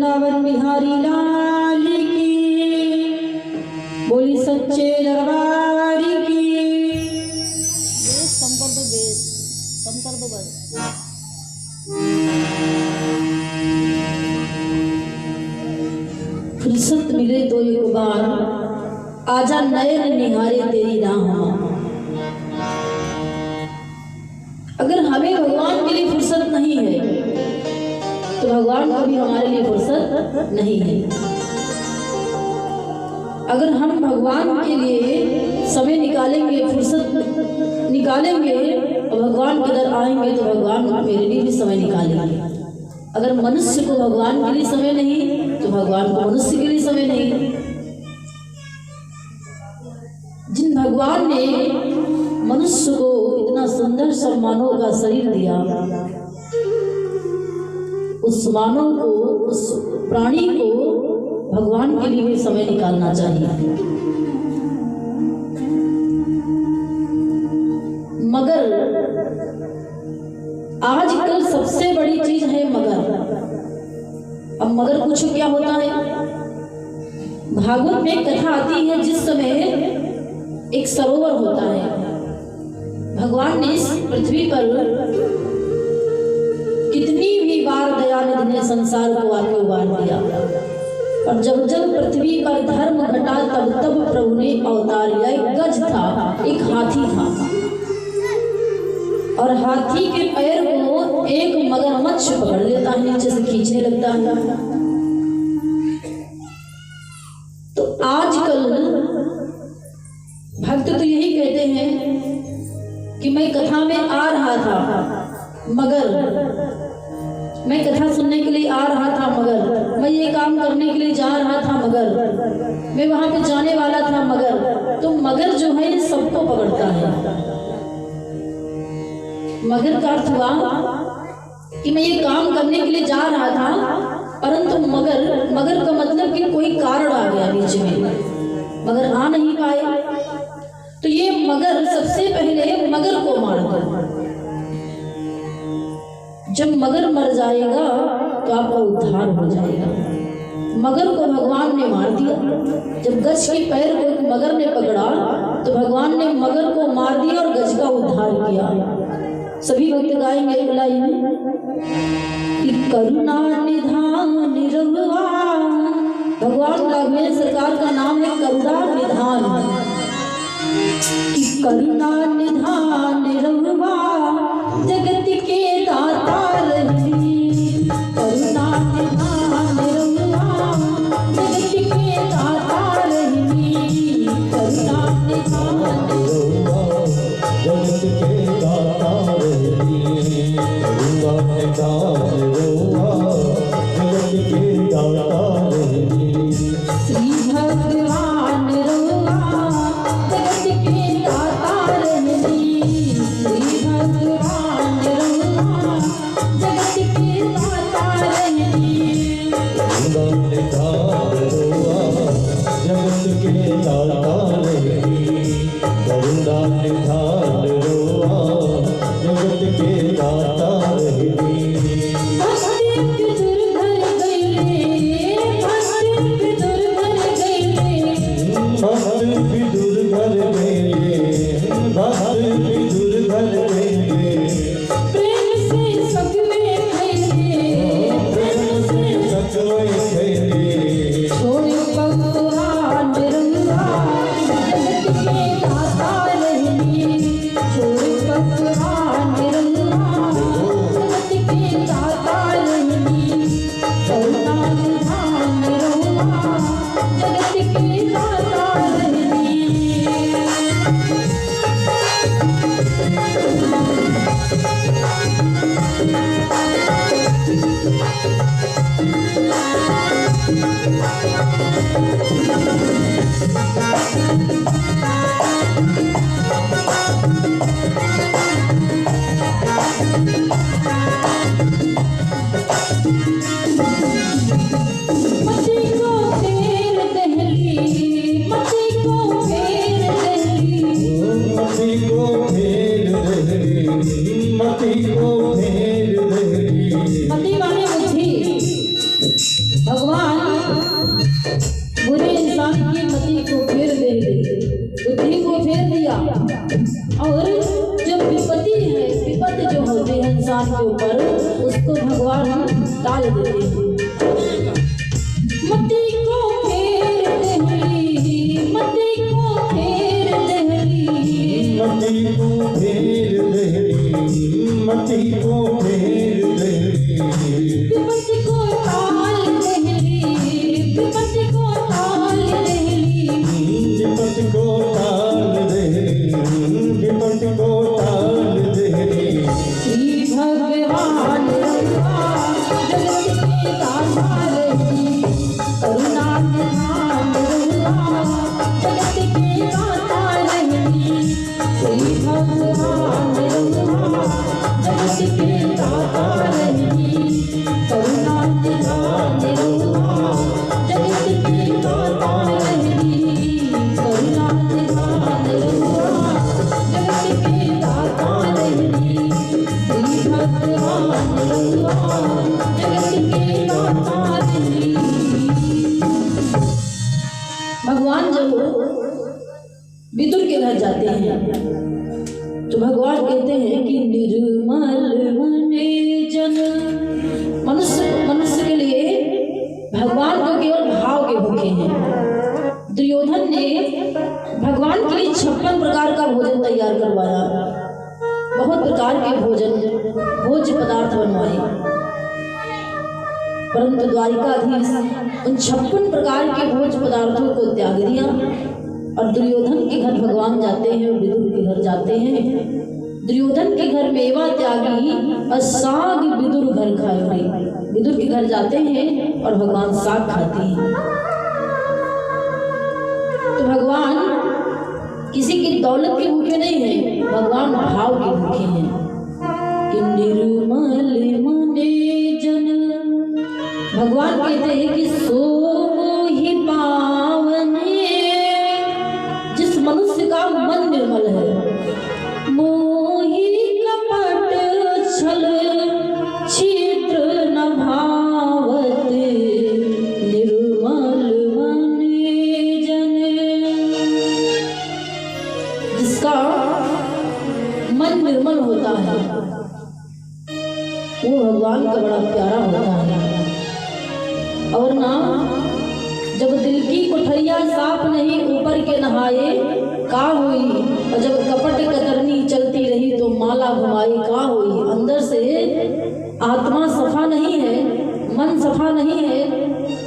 वृंदावन बिहारी लाल की, बोली सच्चे दरबार की। बेस कम कर दो, बेस कम कर दो बस। फुर्सत मिले तो एक बार आजा नयन निहारे तेरी राह। अगर हमें भगवान के लिए फुर्सत नहीं है तो भगवान को भी हमारे लिए फुर्सत नहीं है। अगर हम भगवान के लिए समय निकालेंगे, फुर्सत निकालेंगे और भगवान के दर आएंगे तो भगवान मेरे लिए भी समय निकालेंगे। अगर मनुष्य को भगवान के लिए समय नहीं तो भगवान को मनुष्य के लिए समय नहीं। जिन भगवान ने मनुष्य को इतना सुंदर सा मानव का शरीर दिया, उस मानव को, उस प्राणी को भगवान के लिए भी समय निकालना चाहिए। मगर आजकल सबसे बड़ी चीज है मगर। अब मगर कुछ क्या होता है? भागवत में कथा आती है जिस समय एक सरोवर होता है। भगवान ने इस पृथ्वी पर कितनी भी बार दयानिधि ने संसार को आगे उबार दिया, और जब जब पृथ्वी पर धर्म घटा तब तब प्रभु ने अवतार लिया। एक गज था, एक हाथी था, और हाथी के पैर को एक मगरमच्छ पकड़ लेता है, नीचे से खींचने लगता है। तो आजकल भक्त तो यही कहते हैं कि मैं कथा में आ रहा था मगर, मैं कथा सुनने के लिए आ रहा था मगर, मैं ये काम करने के लिए जा रहा था मगर, मैं वहां पे जाने वाला था मगर। तो मगर जो है सबको पकड़ता है। मगर का अर्थ हुआ कि मैं ये काम करने के लिए जा रहा था, परंतु मगर का मतलब कि कोई कारण आ गया बीच में, मगर आ नहीं पाए। तो ये मगर सबसे पहले मगर को मार दो। जब मगर मर जाएगा तो आपका उद्धार हो जाएगा। मगर को भगवान ने मार दिया। जब गज के पैर को एक मगर ने पकड़ा तो भगवान ने मगर को मार दिया और गज का उद्धार किया। सभी भक्त गाएंगे एक लाइन कि करुणा निधान निरहुआ। भगवान राघवेंद्र सरकार का नाम है करुणा निधान। कि करुणा निधान निरहुआ जगत के दाता रही। करुणा निधान निरहुआ जगत के दाता रही। करुणा निधान निरहुआ जगत के दाता रही। करुणा निधान निरहुआ जगत के दाता रही। श्री भगवान रहुआ जगत के दाता रही। श्री भगवान रहुआ जगत के दाता रही। करुणा निधान रहुआ जगत के दाता रही। करुणा निधान रहुआ जगत के दाता रही। डाल देते हैं। मती को फेर दहली, मती को फेर दहली, मती को फेर दहली, मती को फेर दहली, विपत्ति को टाल दहली, विपत्ति को टाल दहली, विपत्ति को टाल दहली, विपत्ति को टाल दहली। श्री भगवान रघुआ जगत के दाता रही, करुणा निधान रघुआ जगत के दाता रही। श्री भगवान रघुआ जगत के दाता रही, करुणा निधान रघुआ जगत के दाता रही, करुणा निधान रघुआ जगत के दाता रही। श्री भगवान रघुआ जगत के दाता रही। भगवान जब विदुर के घर जाते हैं तो भगवान कहते हैं कि निर्मल मने जन। मनुष्य के लिए भगवान तो केवल भाव के भूखे हैं। दुर्योधन ने भगवान के लिए 56 प्रकार का भोजन तैयार करवाया, बहुत प्रकार के भोज्य पदार्थ बनवाए, परंतु द्वारिकाधीश उन 56 प्रकार के भोज्य पदार्थों को त्याग दिया और दुर्योधन के घर भगवान जाते हैं, विदुर के घर जाते हैं। दुर्योधन के घर मेवा त्यागी और साग विदुर घर खाए। विदुर के घर जाते हैं और भगवान साग खाते हैं। तो भगवान किसी की दौलत के भूखे नहीं है, भगवान भाव के भूखे हैं। कि निर्मल मने जन, भगवान कहते हैं कि सो ही पावने, जिस मनुष्य का मन निर्मल है। मोही कपट छल छिद्र न भावत, निर्मल मने जन। जिसका मन निर्मल होता है वो भगवान का बड़ा प्यारा होता है। और ना जब दिल की कोठरिया साफ नहीं ऊपर के नहाए का हुई, और जब कपट कतरनी चलती रही तो माला घुमाई का हुई। अंदर से आत्मा सफा नहीं है, मन सफा नहीं है,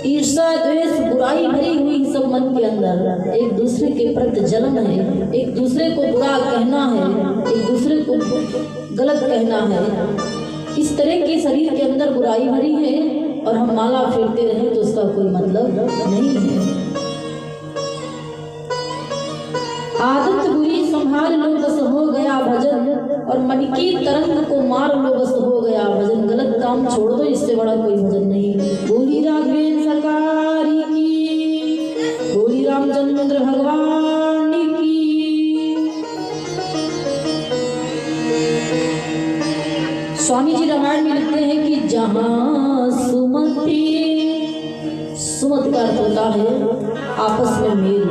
ईर्ष्या द्वेष बुराई भरी हुई सब मन के अंदर। एक दूसरे के प्रति जलन है, एक दूसरे को बुरा कहना है, एक दूसरे को गलत कहना है। इस तरह के शरीर के अंदर बुराई भरी है और हम माला फेरते रहे तो उसका कोई मतलब नहीं है। आदत बुरी संभाल लो बस हो गया भजन, और मन की तरंग को मार लो बस हो गया भजन। गलत काम छोड़ दो, इससे बड़ा कोई भजन नहीं। बोली राघवेंद्र सरकार की, बोली रामचंद्र भगवान की। स्वामी जी रामायण में लिखते हैं कि जहाँ सुमति, सुमति का अर्थ होता है आपस में मेल।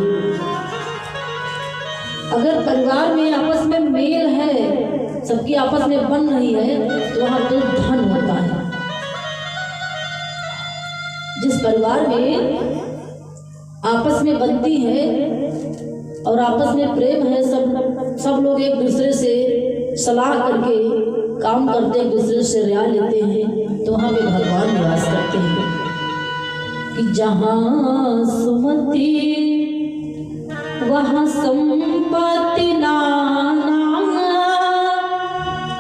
अगर परिवार में आपस में मेल है, सबकी आपस में बन रही है, तो वहाँ तो धन होता है। जिस परिवार में आपस में बनती है और आपस में प्रेम है, सब लोग एक दूसरे से सलाह करके काम करते, एक दूसरे से राय लेते हैं, तो वहाँ पे भगवान निवास करते हैं। कि जहाँ सुमति वहाँ संपत्ति नाना,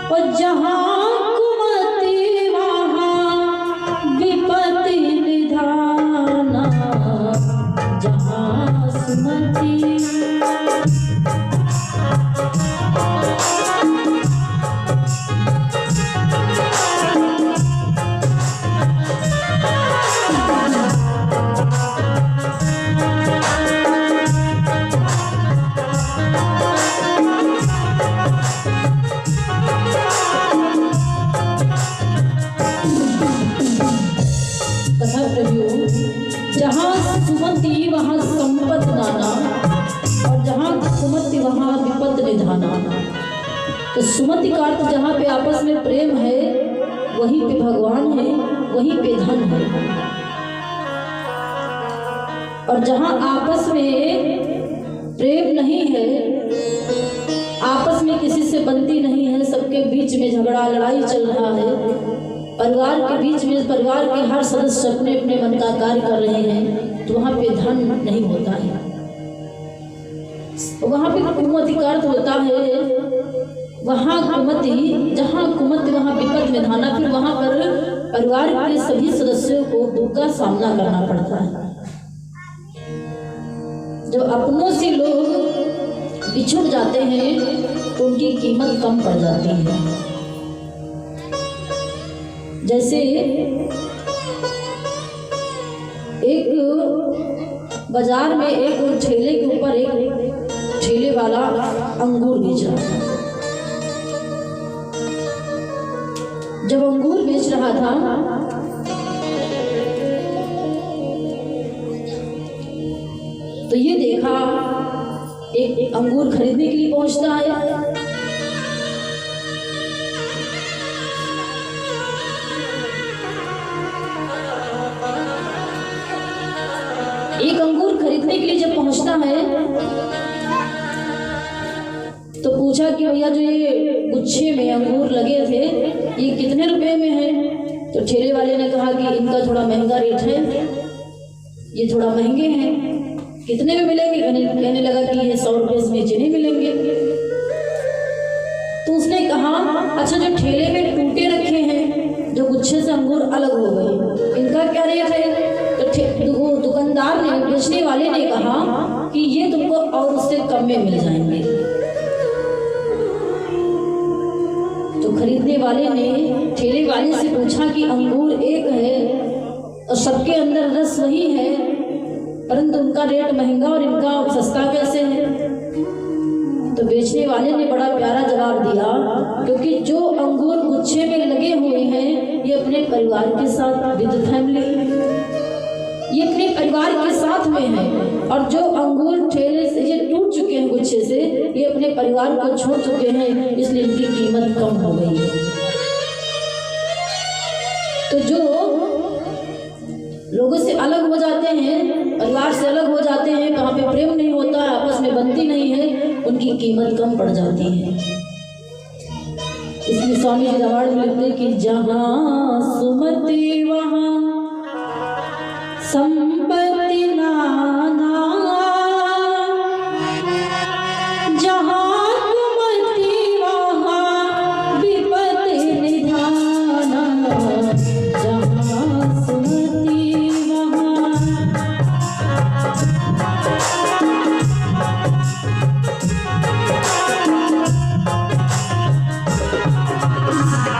और जहाँ कुमति वहाँ विपत्ति निधाना। जहाँ सुमति जहाँ सुमति वहाँ संपत नाना, और जहाँ सुमति वहाँ विपत निधाना। तो सुमति का अर्थ जहाँ पे आपस में प्रेम है वहीं पे भगवान है, वहीं पे धन है। और जहां आपस में प्रेम नहीं है, आपस में किसी से बनती नहीं है, सबके बीच में झगड़ा लड़ाई चल रहा है, परिवार के बीच में परिवार के हर सदस्य अपने अपने मन का कार्य कर रहे हैं, तो वहां पे धन नहीं होता है, वहां पे कुमति का अर्थ होता है, वहां कुमति, जहां कुमति वहां विपद में धाना, फिर वहां पर परिवार के सभी सदस्यों को दुख का सामना करना पड़ता है। जो अपनों से लोग बिछुड़ जाते हैं तो उनकी कीमत कम पड़ जाती है। जैसे एक बाजार में एक ठेले के ऊपर एक ठेले वाला अंगूर बेच रहा था। जब अंगूर बेच रहा था तो ये देखा एक अंगूर खरीदने के लिए पहुंचता है। एक अंगूर खरीदने के लिए जब पहुंचता है तो पूछा कि भैया जो ये गुच्छे में अंगूर लगे थे ये कितने रुपए में है? तो ठेले वाले ने कहा कि इनका थोड़ा महंगा रेट है, ये थोड़ा महंगे हैं। कितने में मिलेंगे? कहने लगा कि ये 100 रुपये से नीचे नहीं मिलेंगे। तो उसने कहा अच्छा जो ठेले में टूटे रखे हैं, जो गुच्छे से अंगूर अलग हो गए, इनका क्या रेट है? तो दुकानदार ने, बेचने वाले ने कहा कि ये तुमको और उससे कम में मिल जाएंगे। तो खरीदने वाले ने ठेले वाले से पूछा कि अंगूर एक है और सबके अंदर रस वही है, परंतु उनका रेट महंगा और इनका सस्ता कैसे है? तो बेचने वाले ने बड़ा प्यारा जवाब दिया, क्योंकि जो अंगूर गुच्छे में लगे हुए हैं ये अपने परिवार के साथ, विद फैमिली, ये अपने परिवार के साथ में है, और जो अंगूर ठेले से ये टूट चुके हैं गुच्छे से, ये अपने परिवार को छोड़ चुके हैं, इसलिए इनकी कीमत कम हो गई है। तो जो लोगों से अलग हो जाते हैं, परिवार से अलग हो जाते हैं, कहाँ पे प्रेम नहीं होता, आपस में बनती नहीं है, उनकी कीमत कम पड़ जाती है। इसलिए स्वामी जी रामायण में लिखते कि जहाँ सुमति वहाँ सम